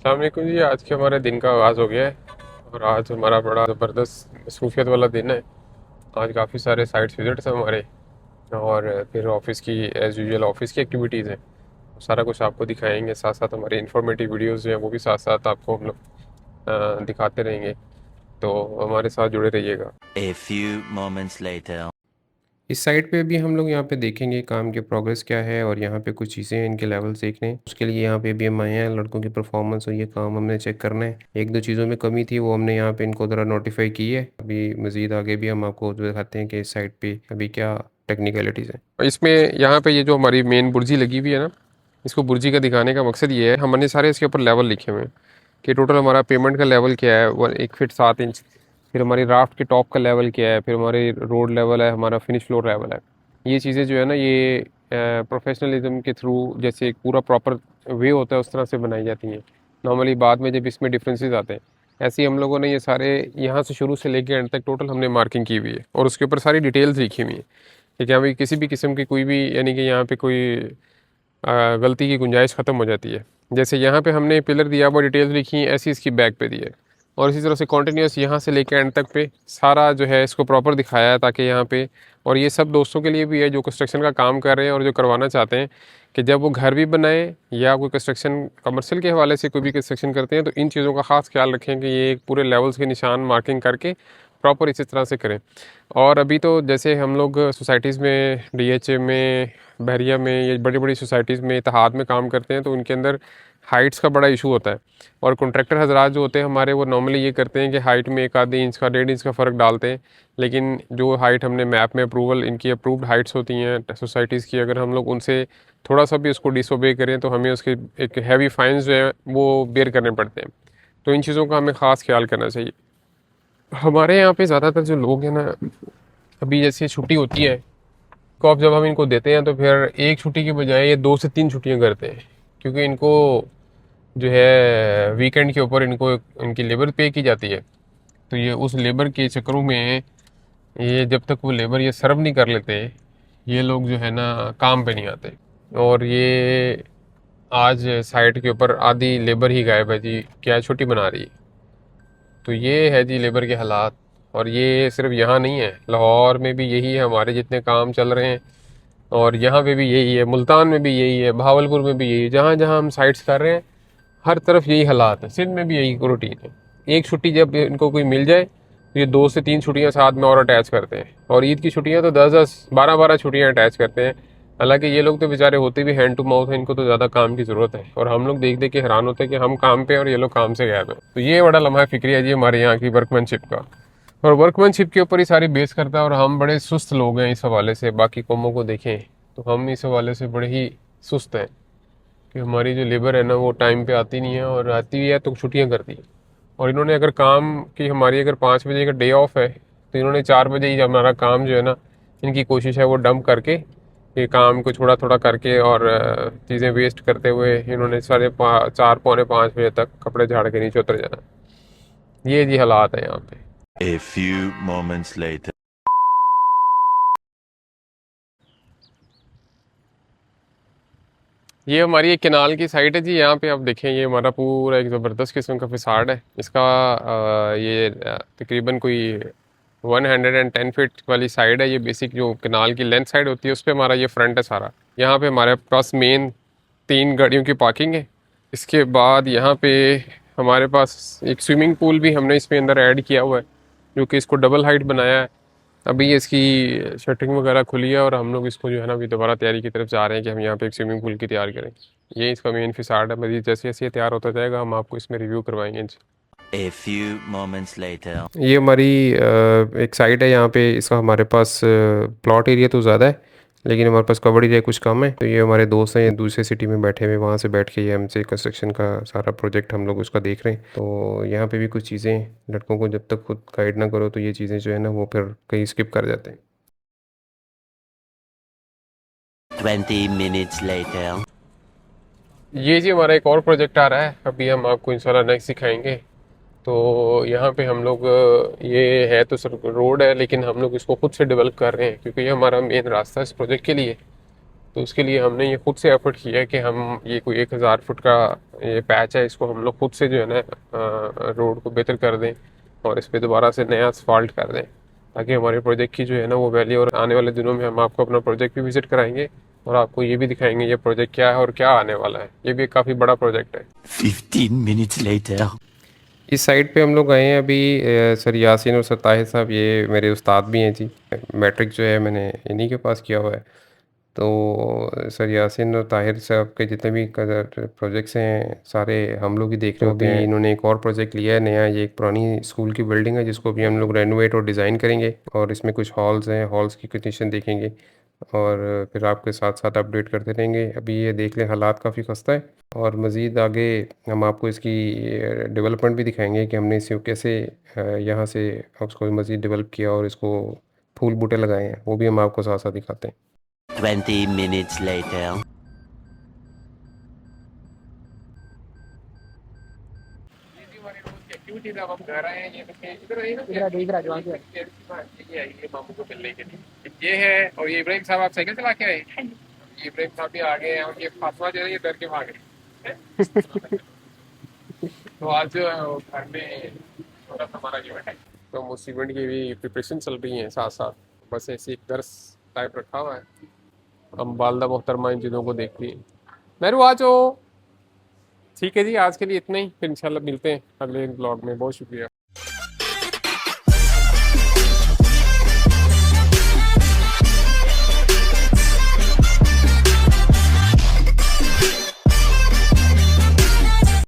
अस्सलाम वालेकुम जी। आज के हमारे दिन का आगाज़ हो गया है और आज हमारा बड़ा ज़बरदस्त मसरूफियत वाला दिन है। आज काफ़ी सारे साइट्स विज़िट्स हैं हमारे और फिर ऑफ़िस की एज़ यूजुअल ऑफ़िस की एक्टिविटीज़ हैं। सारा कुछ आपको दिखाएंगे, साथ साथ हमारी इन्फॉर्मेटिव वीडियोज़ जो हैं वो भी साथ साथ आपको हम लोग दिखाते रहेंगे। तो हमारे साथ जुड़े रहिएगा। A few moments later. इस साइट पे भी हम लोग यहाँ पे देखेंगे काम की प्रोग्रेस क्या है और यहाँ पे कुछ चीज़ें हैं, इनके लेवल्स देखने हैं। उसके लिए यहाँ पे भी हम आए हैं, लड़कों की परफॉर्मेंस और ये काम हमने चेक करना है। एक दो चीज़ों में कमी थी वो हमने यहाँ पे इनको ज़रा नोटिफाई की है। अभी मज़ीद आगे भी हम आपको दिखाते हैं कि इस साइट पे अभी क्या टेक्निकलिटीज़ हैं। इसमें यहाँ पे ये जो हमारी मेन बुर्जी लगी हुई है ना, इसको बुर्जी का दिखाने का मकसद ये है, हमने सारे इसके ऊपर लेवल लिखे हुए हैं कि टोटल हमारा पेमेंट का लेवल क्या है, 1 फीट 7 इंच। फिर हमारी राफ्ट के टॉप का लेवल क्या है, फिर हमारी रोड लेवल है, हमारा फिनिश फ्लोर लेवल है। ये चीज़ें जो है ना, ये प्रोफेशनलिज्म के थ्रू जैसे एक पूरा प्रॉपर वे होता है उस तरह से बनाई जाती हैं। नॉर्मली बाद में जब इसमें डिफरेंसेस आते हैं, ऐसे ही हम लोगों ने ये सारे यहाँ से शुरू से लेकर एंड तक टोटल हमने मार्किंग की हुई है और उसके ऊपर सारी डिटेल्स लिखी हुई हैं कि क्या भाई किसी भी किस्म की कोई भी, यानी कि यहाँ पे कोई गलती की गुंजाइश ख़त्म हो जाती है। जैसे यहाँ पे हमने पिलर दिया हुआ, डिटेल्स लिखी हैं, ऐसी इसकी बैक पे दी है और इसी तरह से कॉन्टीन्यूस यहाँ से लेकर एंड तक पे सारा जो है इसको प्रॉपर दिखाया है, ताकि यहाँ पे, और ये सब दोस्तों के लिए भी है जो कंस्ट्रक्शन का काम कर रहे हैं और जो करवाना चाहते हैं कि जब वो घर भी बनाए या कोई कंस्ट्रक्शन कमर्शियल के हवाले से कोई भी कंस्ट्रक्शन करते हैं तो इन चीज़ों का ख़ास ख्याल रखें कि ये एक पूरे लेवल्स के निशान मार्किंग करके प्रॉपर इसी तरह से करें। और अभी तो जैसे हम लोग सोसाइटीज़ में, डीएचए में, बहरिया में, ये बड़ी बड़ी सोसाइटीज़ में, इत्तेहाद में काम करते हैं तो उनके अंदर हाइट्स का बड़ा इशू होता है। और कॉन्ट्रैक्टर हजरात जो होते हैं हमारे, वो नॉर्मली ये करते हैं कि हाइट में 1 आधे इंच का, 1.5 इंच का फ़र्क डालते हैं। लेकिन जो हाइट हमने मैप में अप्रूवल, इनकी अप्रूव्ड हाइट्स होती हैं सोसाइटीज़ की, अगर हम लोग उनसे थोड़ा सा भी उसको डिसोबे करें तो हमें उसके एक हैवी फाइन्स जो है वो बेयर करने पड़ते हैं। तो इन चीज़ों का हमें ख़ास ख्याल करना चाहिए। हमारे यहाँ पे ज़्यादातर जो लोग हैं ना, अभी जैसे छुट्टी होती है तो अब जब हम इनको देते हैं तो फिर एक छुट्टी के बजाय ये 2 से 3 छुट्टियाँ करते हैं, क्योंकि इनको जो है वीकेंड के ऊपर इनको इनकी लेबर पे की जाती है। तो ये उस लेबर के चक्करों में, ये जब तक वो लेबर ये सर्व नहीं कर लेते, ये लोग जो है ना काम पे नहीं आते। और ये आज साइट के ऊपर आधी लेबर ही गायब है जी, क्या छुट्टी बना रही है। तो ये है जी लेबर के हालात। और ये सिर्फ यहाँ नहीं है, लाहौर में भी यही है, हमारे जितने काम चल रहे हैं और यहाँ पे भी यही है, मुल्तान में भी यही है, भावलपुर में भी यही है, जहाँ जहाँ हम साइट्स कर रहे हैं हर तरफ यही हालात है। सिंध में भी यही रूटीन है। एक छुट्टी जब इनको कोई मिल जाए तो ये 2 से 3 छुट्टियाँ साथ में और अटैच करते हैं, और ईद की छुट्टियाँ तो 10 10 12 12 छुट्टियाँ अटैच करते हैं। हालांकि ये लोग तो बेचारे होते भी हैंड टू माउथ है, इनको तो ज़्यादा काम की ज़रूरत है और हम लोग देख देख के हैरान होते हैं कि हम काम पे और ये लोग काम से गायब हैं। तो ये बड़ा लम्हा फिक्री है जी हमारे यहाँ की वर्कमैनशिप का, और वर्कमैनशिप के ऊपर ही सारी बेस करता है। और हम बड़े सुस्त लोग हैं इस हवाले से, बाकी कौमों को देखें तो हम इस हवाले से बड़े ही सुस्त हैं कि हमारी जो लेबर है ना वो टाइम पे आती नहीं है, और आती भी है तो छुट्टियाँ करती है। और इन्होंने अगर काम की, हमारी अगर 5 बजे का डे ऑफ है तो इन्होंने 4 बजे ही हमारा काम जो है ना, इनकी कोशिश है वो डंप करके, ये काम को थोड़ा थोड़ा करके और चीज़ें वेस्ट करते हुए इन्होंने 4 पौने 5 बजे तक कपड़े झाड़ के नीचे उतर जाना। ये जी हालात है यहाँ पे। A few moments later. ये हमारी एक केनाल की साइड है जी। यहाँ पे आप देखें, ये हमारा पूरा एक ज़बरदस्त किस्म का फिसाड है इसका। ये तकरीबन कोई 110 फीट वाली साइड है। ये बेसिक जो केनाल की लेंथ साइड होती है उस पर हमारा ये फ्रंट है सारा। यहाँ पे हमारे पास मेन 3 गाड़ियों की पार्किंग है। इसके बाद यहाँ पे हमारे पास एक स्विमिंग पूल भी हमने इसमें अंदर ऐड किया हुआ है, जो कि इसको डबल हाइट बनाया है। अभी ये इसकी शटरिंग वगैरह खुली है और हम लोग इसको जो है ना अभी दोबारा तैयारी की तरफ जा रहे हैं कि हम यहाँ पे एक स्विमिंग पूल की तैयार करें। ये इसका मेन फिसाड है। मजीद जैसे जैसे ये तैयार होता जाएगा हम आपको इसमें रिव्यू करवाएंगे। A few moments later. ये हमारी एक साइट है। यहाँ पे इसका हमारे पास प्लॉट एरिया तो ज़्यादा है, लेकिन हमारे पास कवर्ड एरिया कुछ कम है। तो ये हमारे दोस्त हैं, ये दूसरे सिटी में बैठे हुए, वहाँ से बैठ के ये हमसे कंस्ट्रक्शन का सारा प्रोजेक्ट हम लोग उसका देख रहे हैं। तो यहाँ पे भी कुछ चीज़ें, लड़कों को जब तक खुद गाइड ना करो तो ये चीज़ें जो है ना वो फिर कहीं स्किप कर जाते हैं। 20 minutes later. ये जी हमारा एक और प्रोजेक्ट आ रहा है, अभी हम आपको इंशाल्लाह नेक्स्ट सिखाएंगे। तो यहाँ पे हम लोग ये है तो सर रोड है, लेकिन हम लोग इसको खुद से डेवलप कर रहे हैं क्योंकि ये हमारा मेन रास्ता है इस प्रोजेक्ट के लिए। तो उसके लिए हमने ये खुद से एफर्ट किया है कि हम ये कोई 1000 फुट का ये पैच है इसको हम लोग खुद से जो है ना रोड को बेहतर कर दें और इस पे दोबारा से नया असफाल्ट कर दें, ताकि हमारे प्रोजेक्ट की जो है ना वो वैल्यू, और आने वाले दिनों में हम आपको अपना प्रोजेक्ट भी विजिट कराएंगे और आपको ये भी दिखाएंगे ये प्रोजेक्ट क्या है और क्या आने वाला है। ये भी काफ़ी बड़ा प्रोजेक्ट है। 15 minutes later. इस साइड पे हम लोग गए हैं अभी। सर यासीन और सर ताहिर साहब ये मेरे उस्ताद भी हैं जी। मैट्रिक जो है मैंने इन्हीं के पास किया हुआ है। तो सर यासीन और ताहिर साहब के जितने भी प्रोजेक्ट्स हैं सारे हम लोग ही देख रहे होते हैं। इन्होंने एक और प्रोजेक्ट लिया है नया। ये एक पुरानी स्कूल की बिल्डिंग है जिसको भी हम लोग रेनोवेट और डिज़ाइन करेंगे, और इसमें कुछ हॉल्स हैं, हॉल्स की कंडीशन देखेंगे और फिर आपके साथ साथ अपडेट करते रहेंगे। अभी ये देख लें हालात काफ़ी खस्ता है, और मज़ीद आगे हम आपको इसकी डेवलपमेंट भी दिखाएंगे कि हमने इसे कैसे यहाँ से उसको मज़ीद डेवलप किया और इसको फूल बूटे लगाए हैं, वो भी हम आपको साथ साथ दिखाते हैं। 20 minutes later. एक्टिविटीज अब हम कर रहे हैं। ये देखिए इधर आइए ना, इधर आ जाओ। ये आइए मामू को मिलने के लिए। ये है, और ये इब्राहिम साहब, आप साइकिल चला के आए। ये इब्राहिम साहब भी आ गए हैं, और ये फातिमा जो है ये डर के भागे। तो आज जो है वो घर में थोड़ा सा हमारा जो है तो मुसीबत की भी प्रिपरेशन चल रही है साथ साथ। बस ऐसे एक दर्स टाइप रखा हुआ है। हम वालदा मोहतरमा इन चीज़ों को देखती है। मेहरू आ जाओ। ठीक है जी, आज के लिए इतना ही, फिर इंशाल्लाह मिलते हैं अगले ब्लॉग में। बहुत शुक्रिया।